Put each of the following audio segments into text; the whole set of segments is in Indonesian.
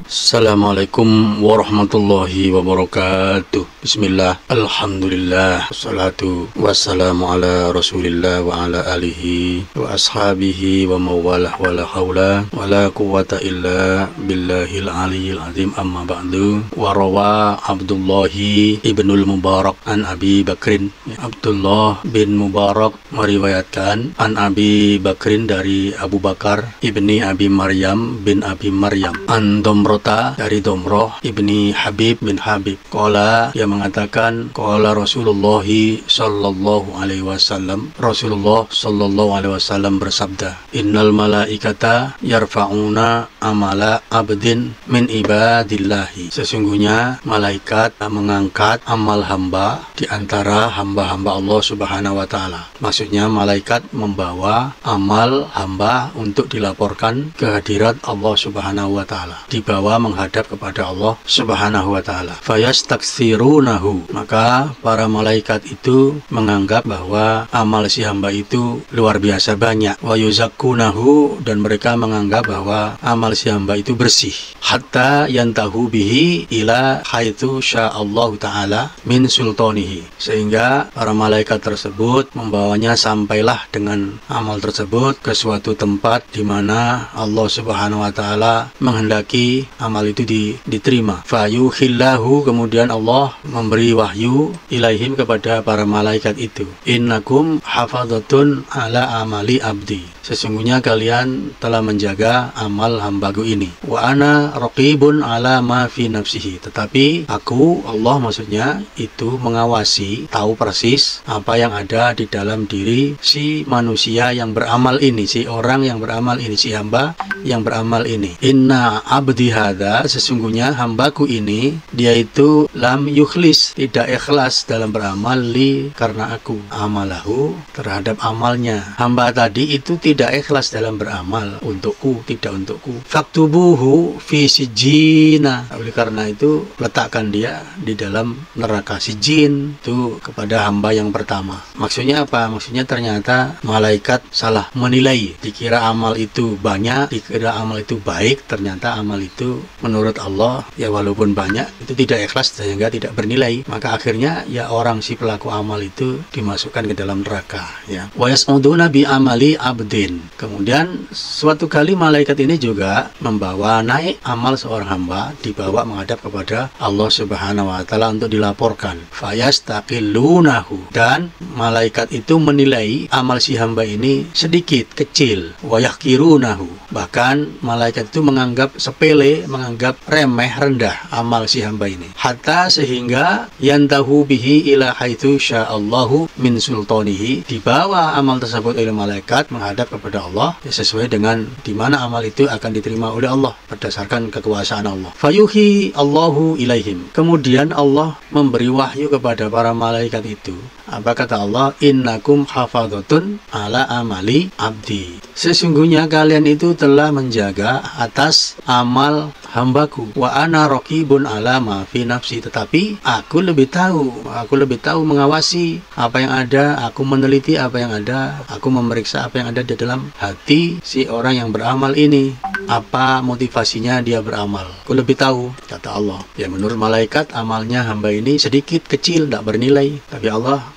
Assalamualaikum warahmatullahi wabarakatuh. Bismillah, alhamdulillah, wassalatu wassalamu ala rasulillah wa ala alihi wa ashabihi wa mawalah wa la hawla wa la quwata illa billahil aliyyil azim, amma ba'du. Wa rawa Abdullahi ibnul Mubarak an Abi Bakrin. Abdullah bin Mubarak meriwayatkan an Abi Bakrin dari Abu Bakar ibni Abi Maryam bin Abi Maryam an Domrota dari Domroh ibni Habib bin Habib. Qala, dia mengatakan, qala Rasulullah sallallahu alaihi wasallam, Rasulullah sallallahu alaihi wasallam bersabda, innal malaikata yarfa'una amala abdin min ibadillahi. Sesungguhnya malaikat mengangkat amal hamba di antara hamba-hamba Allah Subhanahu wa taala. Maksudnya malaikat membawa amal hamba untuk dilaporkan ke hadirat Allah Subhanahu wa taala, dibawa menghadap kepada Allah Subhanahu wa taala. Fayastaksirunahu, maka para malaikat itu menganggap bahwa amal si hamba itu luar biasa banyak. Wa yuzakkunahu, dan mereka menganggap bahwa amal si hamba itu bersih. Hatta yantahu bihi ila haitsu sya'allahu taala min sultanihi, sehingga para malaikat tersebut membawanya sampailah dengan amal tersebut ke suatu tempat di mana Allah Subhanahu wa taala menghendaki amal itu diterima. Fayuhillahu, kemudian Allah memberi wahyu ilaihim kepada para malaikat itu, innakum hafadzatun ala amali abdi, sesungguhnya kalian telah menjaga amal hambaku ini. Wa ana raqibun ala ma fi nafsihi, tetapi aku, Allah maksudnya, itu mengawasi, tahu persis apa yang ada di dalam diri si manusia yang beramal ini, si orang yang beramal ini, si hamba yang beramal ini. Inna abdi hadza, sesungguhnya hambaku ini, dia itu lam yukhlis, tidak ikhlas dalam beramal li, karena aku, amalahu, terhadap amalnya. Hamba tadi itu tidak ikhlas dalam beramal untukku, tidak untukku. Faktubuhu fi sijjina, oleh karena itu letakkan dia di dalam neraka sijjin, itu kepada hamba yang pertama. Maksudnya apa? Maksudnya ternyata malaikat salah menilai, dikira amal itu banyak, dikira amal itu baik, ternyata amal itu menurut Allah ya walaupun banyak itu tidak ikhlas sehingga tidak bernilai, maka akhirnya ya orang si pelaku amal itu dimasukkan ke dalam neraka, ya. Wa yas'uduna bi amali abdin, kemudian suatu kali malaikat ini juga membawa naik amal seorang hamba, dibawa menghadap kepada Allah Subhanahu wa taala untuk dilaporkan. Fayastaqilunahu, dan malaikat itu menilai amal si hamba ini sedikit, kecil. Wa yahqirunahu, bahkan malaikat itu menganggap sepele, menganggap remeh, rendah amal si hamba ini. Hatta, sehingga yantahu bihi ila haitsu sya'allahu min sultanihi, dibawa amal tersebut oleh malaikat menghadap kepada Allah ya, sesuai dengan di mana amal itu akan diterima oleh Allah berdasarkan kekuasaan Allah. Fayuhi Allahu ilaihim, kemudian Allah memberi wahyu kepada para malaikat itu. Apa kata Allah? Innakum hafadzatun ala amali abdi, sesungguhnya kalian itu telah menjaga atas amal hambaku. Wa ana raqibun ala ma fi nafsi, tetapi aku lebih tahu mengawasi apa yang ada, aku meneliti apa yang ada, aku memeriksa apa yang ada di dalam hati si orang yang beramal ini, apa motivasinya dia beramal, aku lebih tahu, kata Allah. Ya, menurut malaikat amalnya hamba ini sedikit, kecil, tidak bernilai, tapi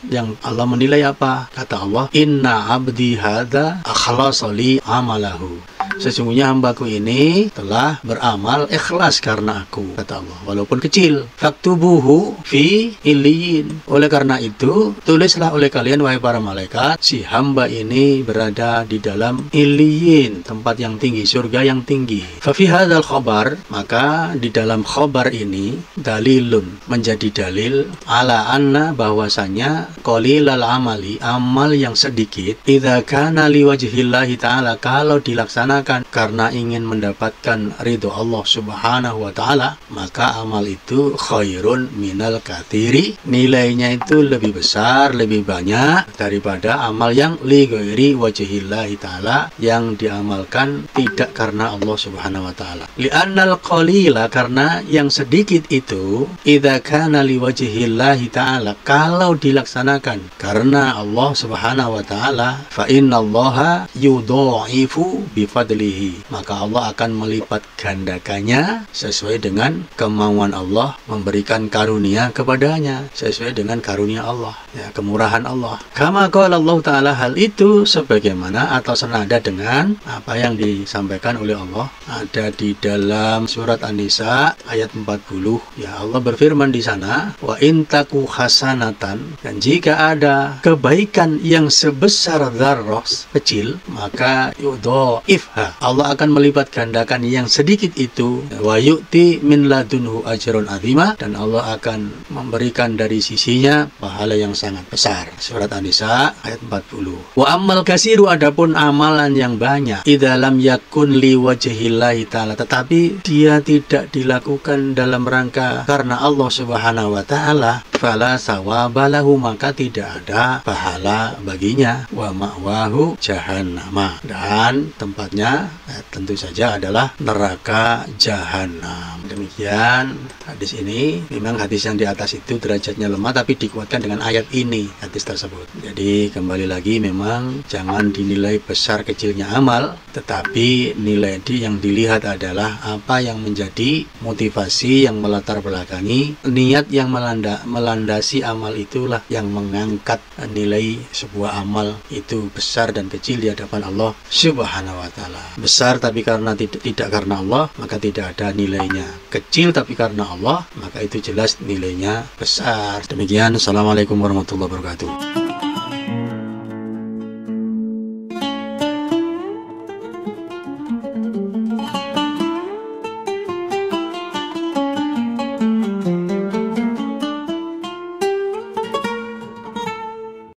yang Allah menilai apa? Kata Allah, inna abdi hadza akhlasa li amalahu, sesungguhnya hambaku ini telah beramal ikhlas karena aku, kata Allah, walaupun kecil. Faktubuhu fi illiyin, oleh karena itu tulislah oleh kalian wahai para malaikat, si hamba ini berada di dalam illiyin, tempat yang tinggi, surga yang tinggi. Fa fi hadzal khabar, maka di dalam khabar ini dalilun, menjadi dalil ala anna, bahwasanya qalilal amali, amal yang sedikit, idza kana liwajhillahi ta'ala, kalau dilaksanakan karena ingin mendapatkan ridho Allah Subhanahu wa taala, maka amal itu khairun minal katsiri, nilainya itu lebih besar, lebih banyak daripada amal yang li ghairi wajhillahi taala, yang diamalkan tidak karena Allah Subhanahu wa taala. Li'annal qalila, karena yang sedikit itu, idza kana li wajhillahi taala, kalau dilaksanakan karena Allah Subhanahu wa taala, fa innallaha yudha'ifu bi fadli fadlihi, maka Allah akan melipat gandakannya sesuai dengan kemauan Allah, memberikan karunia kepadanya sesuai dengan karunia Allah, ya, kemurahan Allah. Kama qala Allah Ta'ala, hal itu sebagaimana atau senada dengan apa yang disampaikan oleh Allah ada di dalam surat An-Nisa ayat 40. Ya, Allah berfirman di sana, wa intaku hasanatan, dan jika ada kebaikan yang sebesar dzarrah kecil, maka yudha'ifha, Allah akan melipat gandakan yang sedikit itu, wa yu'ti min ladunhu ajrun azima, dan Allah akan memberikan dari sisinya pahala yang sangat besar. Surat An-Nisa ayat 40. Wa ammal kasiru, adapun amalan yang banyak, idza lam yakun li wajhillahi ta'ala, tetapi dia tidak dilakukan dalam rangka karena Allah Subhanahu wa taala, fala sawabalahu, maka tidak ada pahala baginya, wa ma'wahu jahannama, dan tempatnya tentu saja adalah neraka jahanam. Demikian hadis ini. Memang hadis yang di atas itu derajatnya lemah, tapi dikuatkan dengan ayat ini, hadis tersebut. Jadi kembali lagi, memang jangan dinilai besar kecilnya amal, tetapi nilai yang dilihat adalah apa yang menjadi motivasi yang melatar belakangi niat yang melandasi amal, itulah yang mengangkat nilai sebuah amal itu besar dan kecil di hadapan Allah Subhanahu wa taala. Besar tapi karena tidak karena Allah, maka tidak ada nilainya. Kecil tapi karena Allah, maka itu jelas nilainya besar. Demikian, assalamualaikum warahmatullahi wabarakatuh.